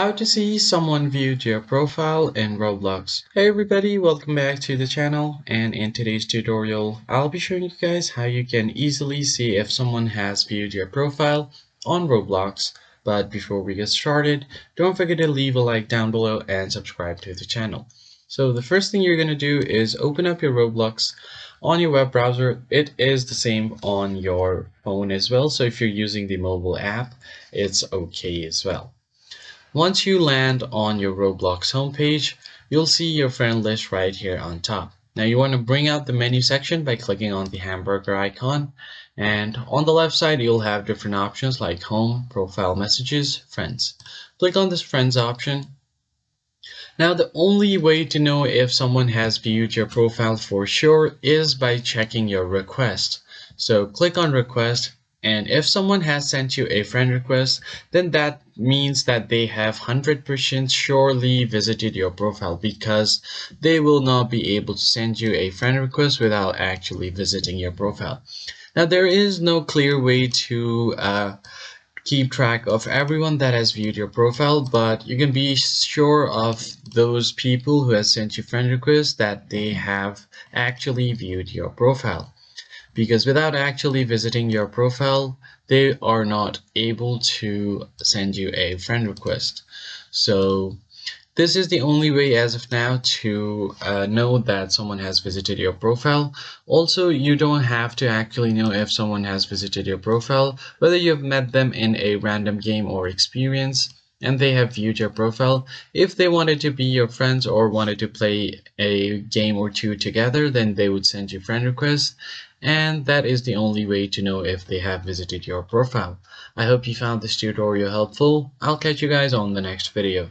How to see someone viewed your profile in Roblox. Hey everybody, welcome back to the channel, and in today's tutorial I'll be showing you guys how you can easily see if someone has viewed your profile on Roblox. But before we get started, don't forget to leave a like down below and subscribe to the channel. So the first thing you're going to do is open up your Roblox on your web browser. It is the same on your phone as well, so if you're using the mobile app, it's okay as well. Once you land on your Roblox homepage, you'll see your friend list right here on top. Now you want to bring out the menu section by clicking on the hamburger icon, and on the left side you'll have different options like home, profile, messages, friends. Click on this friends option. Now the only way to know if someone has viewed your profile for sure is by checking your request. So click on request, and if someone has sent you a friend request, then that means that they have 100% surely visited your profile, because they will not be able to send you a friend request without actually visiting your profile. Now there is no clear way to keep track of everyone that has viewed your profile, but you can be sure of those people who have sent you friend requests that they have actually viewed your profile, because without actually visiting your profile they are not able to send you a friend request. So this is the only way as of now to know that someone has visited your profile. Also, you don't have to actually know if someone has visited your profile, whether you have met them in a random game or experience and they have viewed your profile. If they wanted to be your friends or wanted to play a game or two together, then they would send you friend requests, and that is the only way to know if they have visited your profile. I hope you found this tutorial helpful. I'll catch you guys on the next video.